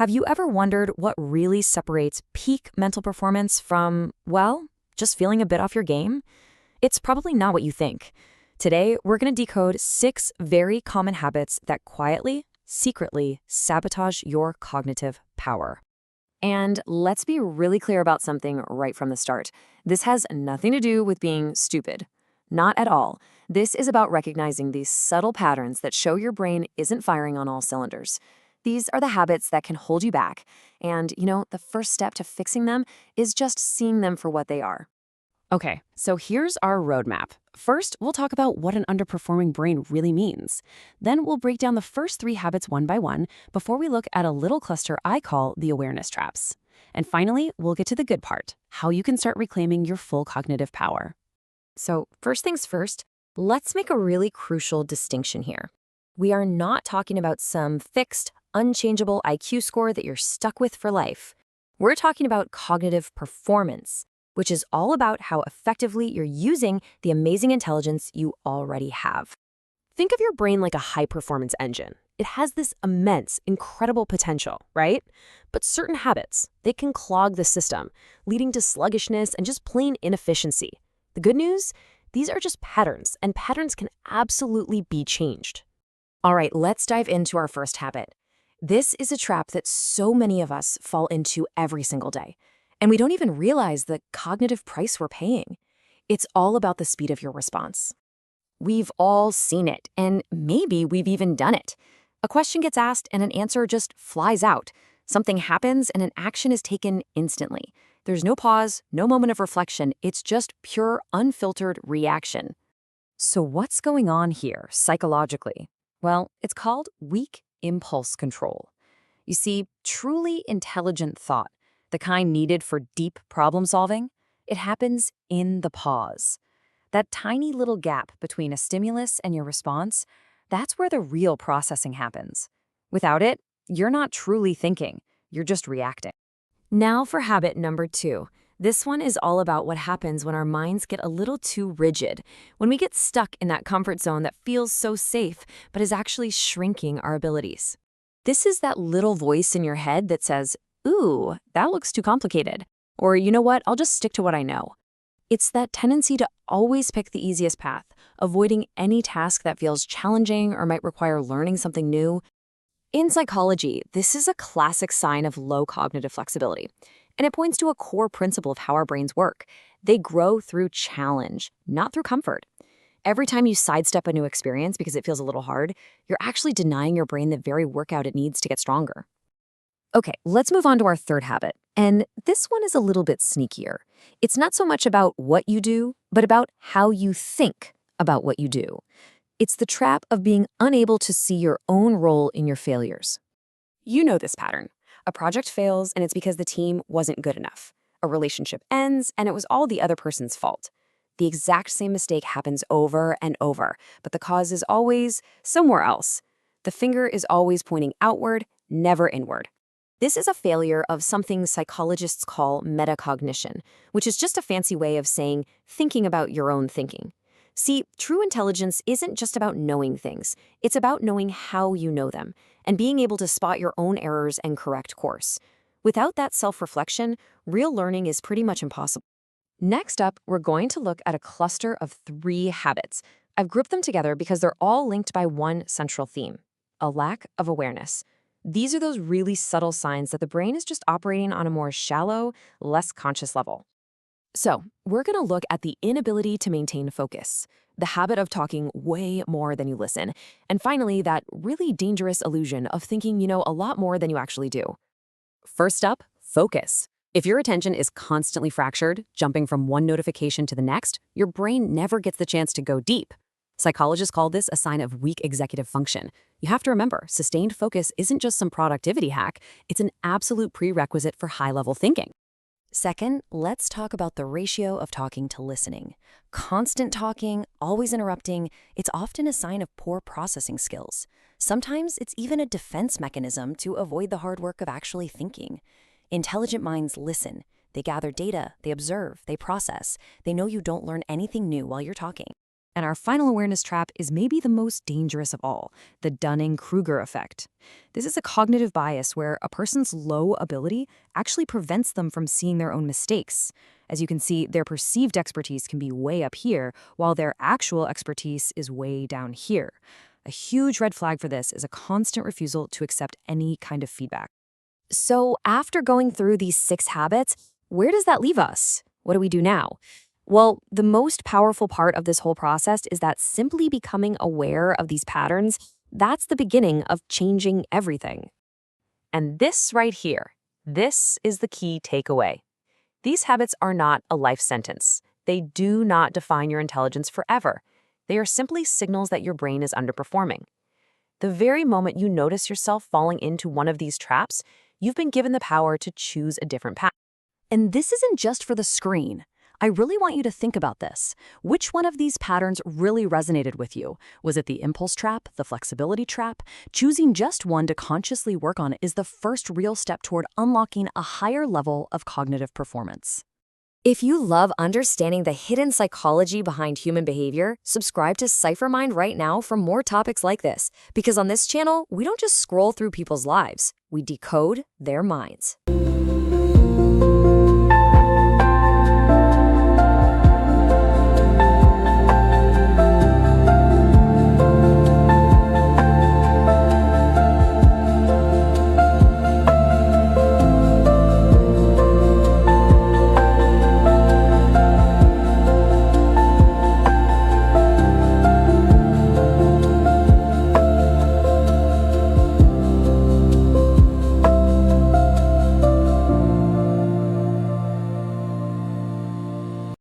Have you ever wondered what really separates peak mental performance from, well, just feeling a bit off your game? It's probably not what you think. Today, we're going to decode 6 very common habits that quietly, secretly sabotage your cognitive power. And let's be really clear about something right from the start. This has nothing to do with being stupid. Not at all. This is about recognizing these subtle patterns that show your brain isn't firing on all cylinders. These are the habits that can hold you back. And, the first step to fixing them is just seeing them for what they are. Okay, so here's our roadmap. First, we'll talk about what an underperforming brain really means. Then we'll break down the first 3 habits one by one before we look at a little cluster I call the awareness traps. And finally, we'll get to the good part, how you can start reclaiming your full cognitive power. So first things first, let's make a really crucial distinction here. We are not talking about some fixed, unchangeable IQ score that you're stuck with for life. We're talking about cognitive performance, which is all about how effectively you're using the amazing intelligence you already have. Think of your brain like a high-performance engine. It has this immense, incredible potential, right? But certain habits, they can clog the system, leading to sluggishness and just plain inefficiency. The good news? These are just patterns, and patterns can absolutely be changed. All right, let's dive into our first habit. This is a trap that so many of us fall into every single day. And we don't even realize the cognitive price we're paying. It's all about the speed of your response. We've all seen it, and maybe we've even done it. A question gets asked and an answer just flies out. Something happens and an action is taken instantly. There's no pause, no moment of reflection. It's just pure, unfiltered reaction. So what's going on here psychologically? Well, it's called weak impulse control. You see, truly intelligent thought, the kind needed for deep problem solving, it happens in the pause. That tiny little gap between a stimulus and your response, that's where the real processing happens. Without it, you're not truly thinking, you're just reacting. Now for habit number 2. This one is all about what happens when our minds get a little too rigid, when we get stuck in that comfort zone that feels so safe, but is actually shrinking our abilities. This is that little voice in your head that says, "Ooh, that looks too complicated." Or, "You know what, I'll just stick to what I know." It's that tendency to always pick the easiest path, avoiding any task that feels challenging or might require learning something new. In psychology, this is a classic sign of low cognitive flexibility, and it points to a core principle of how our brains work. They grow through challenge, not through comfort. Every time you sidestep a new experience because it feels a little hard, you're actually denying your brain the very workout it needs to get stronger. Okay, let's move on to our third habit. And this one is a little bit sneakier. It's not so much about what you do, but about how you think about what you do. It's the trap of being unable to see your own role in your failures. You know this pattern. A project fails and it's because the team wasn't good enough. A relationship ends and it was all the other person's fault. The exact same mistake happens over and over, but the cause is always somewhere else. The finger is always pointing outward, never inward. This is a failure of something psychologists call metacognition, which is just a fancy way of saying thinking about your own thinking. See, true intelligence isn't just about knowing things. It's about knowing how you know them and being able to spot your own errors and correct course. Without that self-reflection, real learning is pretty much impossible. Next up, we're going to look at a cluster of 3 habits. I've grouped them together because they're all linked by one central theme: a lack of awareness. These are those really subtle signs that the brain is just operating on a more shallow, less conscious level. So, we're going to look at the inability to maintain focus, the habit of talking way more than you listen, and finally, that really dangerous illusion of thinking you know a lot more than you actually do. First up, focus. If your attention is constantly fractured, jumping from one notification to the next, your brain never gets the chance to go deep. Psychologists call this a sign of weak executive function. You have to remember, sustained focus isn't just some productivity hack, it's an absolute prerequisite for high-level thinking. Second, let's talk about the ratio of talking to listening. Constant talking, always interrupting, it's often a sign of poor processing skills. Sometimes it's even a defense mechanism to avoid the hard work of actually thinking. Intelligent minds listen. They gather data, they observe, they process. They know you don't learn anything new while you're talking. And our final awareness trap is maybe the most dangerous of all, the Dunning-Kruger effect. This is a cognitive bias where a person's low ability actually prevents them from seeing their own mistakes. As you can see, their perceived expertise can be way up here, while their actual expertise is way down here. A huge red flag for this is a constant refusal to accept any kind of feedback. So after going through these 6 habits, where does that leave us? What do we do now? Well, the most powerful part of this whole process is that simply becoming aware of these patterns, that's the beginning of changing everything. And this right here, this is the key takeaway. These habits are not a life sentence. They do not define your intelligence forever. They are simply signals that your brain is underperforming. The very moment you notice yourself falling into one of these traps, you've been given the power to choose a different path. And this isn't just for the screen. I really want you to think about this. Which one of these patterns really resonated with you? Was it the impulse trap, the flexibility trap? Choosing just one to consciously work on is the first real step toward unlocking a higher level of cognitive performance. If you love understanding the hidden psychology behind human behavior, subscribe to PsypherMind right now for more topics like this. Because on this channel, we don't just scroll through people's lives, we decode their minds.